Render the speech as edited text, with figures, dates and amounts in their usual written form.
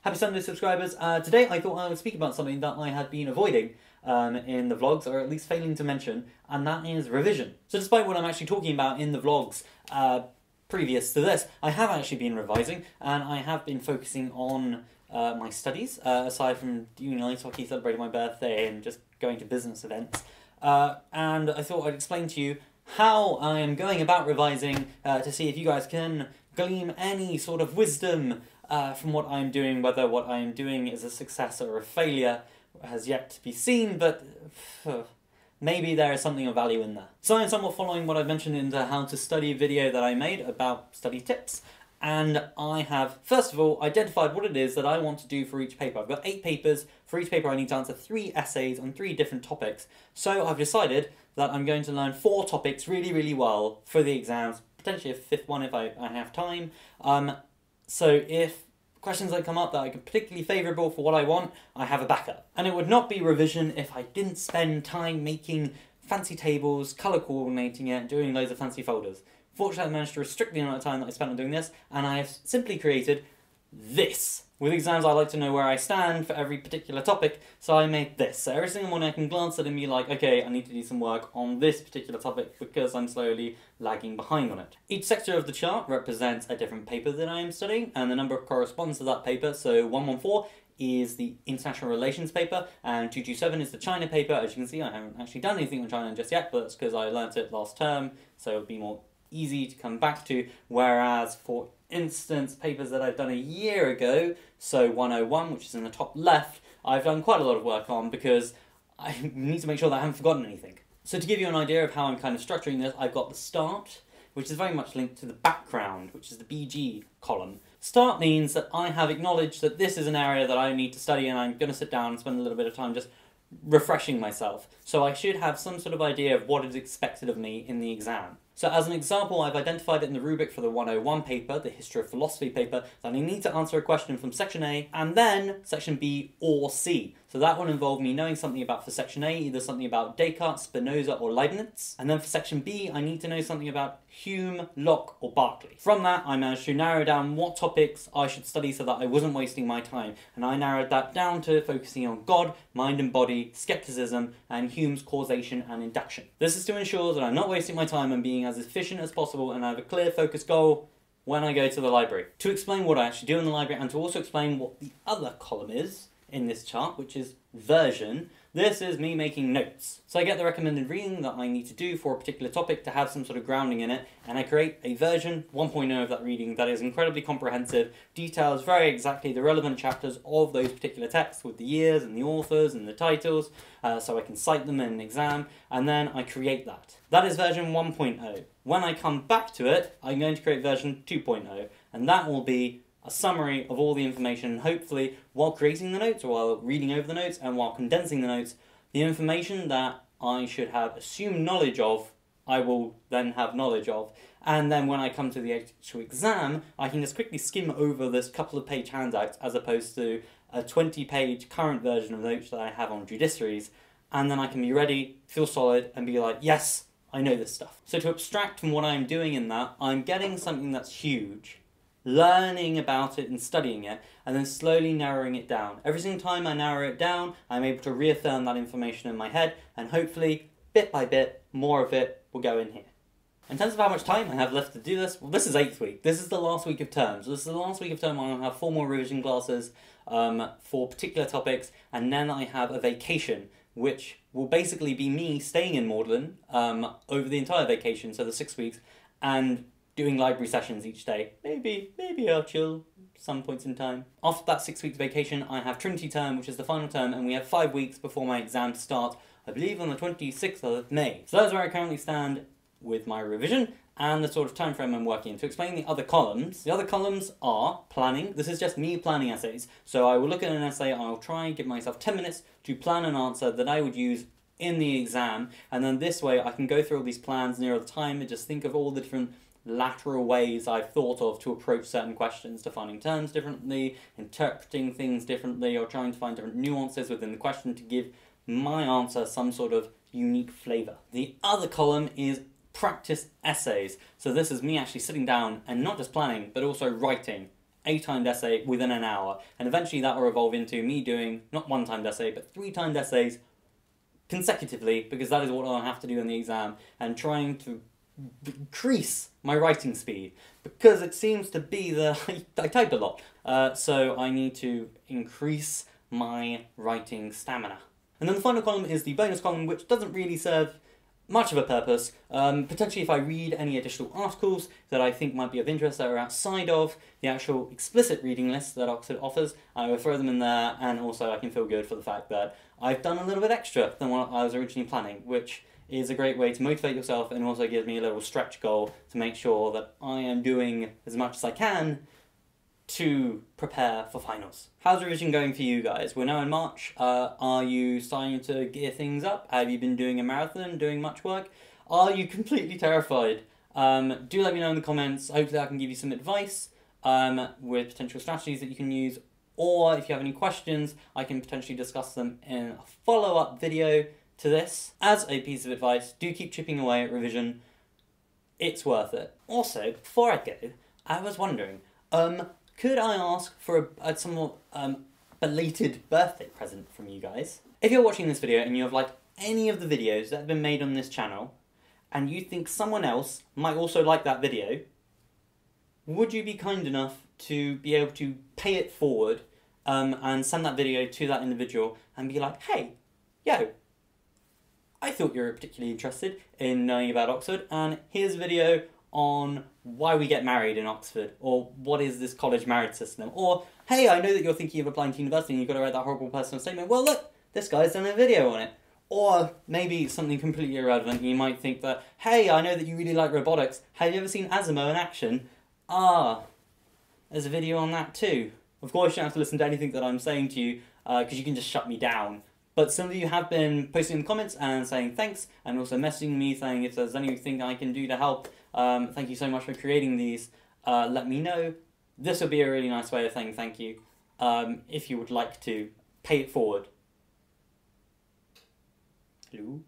Happy Sunday, subscribers. Today I thought I would speak about something that I had been avoiding in the vlogs, or at least failing to mention, and that is revision. So despite what I'm actually talking about in the vlogs previous to this, I have actually been revising, and I have been focusing on my studies, aside from doing ice hockey, celebrating my birthday, and just going to business events. And I thought I'd explain to you how I am going about revising to see if you guys can glean any sort of wisdom from what I'm doing. Whether what I'm doing is a success or a failure has yet to be seen, but maybe there is something of value in there. So I'm somewhat following what I've mentioned in the how to study video that I made about study tips, and I have, first of all, identified what it is that I want to do for each paper. I've got 8 papers. For each paper I need to answer 3 essays on 3 different topics. So I've decided that I'm going to learn 4 topics really, really well for the exams, potentially a 5th one if I have time. So if questions that come up that are particularly favourable for what I want, I have a backup. And it would not be revision if I didn't spend time making fancy tables, colour coordinating it, doing loads of fancy folders. Fortunately, I managed to restrict the amount of time that I spent on doing this, and I have simply created this. With exams, I like to know where I stand for every particular topic, so I made this. So every single morning I can glance at it and be like, okay, I need to do some work on this particular topic because I'm slowly lagging behind on it. Each sector of the chart represents a different paper that I am studying, and the number corresponds to that paper. So 114 is the international relations paper, and 227 is the China paper. As you can see, I haven't actually done anything on China just yet, but that's because I learnt it last term, so it'll be more easy to come back to, whereas for instance, papers that I've done a year ago, so 101, which is in the top left, I've done quite a lot of work on because I need to make sure that I haven't forgotten anything. So to give you an idea of how I'm kind of structuring this, I've got the start, which is very much linked to the background, which is the BG column. Start means that I have acknowledged that this is an area that I need to study, and I'm going to sit down and spend a little bit of time just refreshing myself. So I should have some sort of idea of what is expected of me in the exam. So as an example, I've identified it in the rubric for the 101 paper, the history of philosophy paper, that I need to answer a question from section A and then section B or C. So that will involve me knowing something about, for section A, either something about Descartes, Spinoza or Leibniz. And then for section B, I need to know something about Hume, Locke or Berkeley. From that, I managed to narrow down what topics I should study so that I wasn't wasting my time. And I narrowed that down to focusing on God, mind and body, skepticism, and Hume's causation and induction. This is to ensure that I'm not wasting my time and being as efficient as possible, and I have a clear focused goal when I go to the library. To explain what I actually do in the library, and to also explain what the other column is in this chart, which is version, this is me making notes. So I get the recommended reading that I need to do for a particular topic to have some sort of grounding in it, and I create a version 1.0 of that reading that is incredibly comprehensive, details very exactly the relevant chapters of those particular texts with the years and the authors and the titles, so I can cite them in an exam, and then I create that. That is version 1.0. When I come back to it, I'm going to create version 2.0, and that will be a summary of all the information. Hopefully, while creating the notes, or while reading over the notes, and while condensing the notes, the information that I should have assumed knowledge of, I will then have knowledge of. And then when I come to the actual exam, I can just quickly skim over this couple of page handout as opposed to a 20-page current version of notes that I have on judiciaries. And then I can be ready, feel solid, and be like, yes, I know this stuff. So to abstract from what I'm doing in that, I'm getting something that's huge, learning about it and studying it, and then slowly narrowing it down. Every single time I narrow it down, I'm able to reaffirm that information in my head, and hopefully, bit by bit, more of it will go in here. In terms of how much time I have left to do this, well, this is 8th week. This is the last week of term. So this is the last week of term I'll have 4 more revision classes for particular topics, and then I have a vacation, which will basically be me staying in Magdalen over the entire vacation, so the 6 weeks, and doing library sessions each day. Maybe I'll chill some points in time. After that 6 weeks vacation, I have Trinity term, which is the final term, and we have 5 weeks before my exams start, I believe on the 26th of May. So that's where I currently stand with my revision and the sort of time frame I'm working in. To explain the other columns are planning. This is just me planning essays. So I will look at an essay, I'll try and give myself 10 minutes to plan an answer that I would use in the exam, and then this way I can go through all these plans nearer the time and just think of all the different lateral ways I've thought of to approach certain questions, defining terms differently, interpreting things differently, or trying to find different nuances within the question to give my answer some sort of unique flavour. The other column is practice essays. So this is me actually sitting down and not just planning, but also writing a timed essay within an hour, and eventually that will evolve into me doing not one timed essay but 3 timed essays consecutively, because that is what I'll have to do in the exam, and trying to increase my writing speed, because it seems to be that I type a lot, so I need to increase my writing stamina. And then the final column is the bonus column, which doesn't really serve much of a purpose. Potentially if I read any additional articles that I think might be of interest that are outside of the actual explicit reading list that Oxford offers, I will throw them in there, and also I can feel good for the fact that I've done a little bit extra than what I was originally planning, which is a great way to motivate yourself, and also gives me a little stretch goal to make sure that I am doing as much as I can to prepare for finals. How's revision going for you guys? We're now in March. Are you starting to gear things up? Have you been doing a marathon, doing much work? Are you completely terrified? Do let me know in the comments. Hopefully I can give you some advice with potential strategies that you can use, or if you have any questions, I can potentially discuss them in a follow-up video to this. As a piece of advice, do keep chipping away at revision. It's worth it. Also, before I go, I was wondering, could I ask for a somewhat belated birthday present from you guys? If you're watching this video and you have liked any of the videos that have been made on this channel, and you think someone else might also like that video, would you be kind enough to be able to pay it forward and send that video to that individual and be like, hey, yo, I thought you were particularly interested in knowing about Oxford, and here's a video on why we get married in Oxford, or what is this college marriage system, or hey, I know that you're thinking of applying to university and you've got to write that horrible personal statement, well look, this guy's done a video on it. Or maybe something completely irrelevant, you might think that, hey, I know that you really like robotics, have you ever seen Asimo in action? Ah, there's a video on that too. Of course you don't have to listen to anything that I'm saying to you, because you can just shut me down. But some of you have been posting in the comments and saying thanks, and also messaging me saying if there's anything I can do to help. Thank you so much for creating these. Let me know. This would be a really nice way of saying thank you, if you would like to pay it forward. Hello?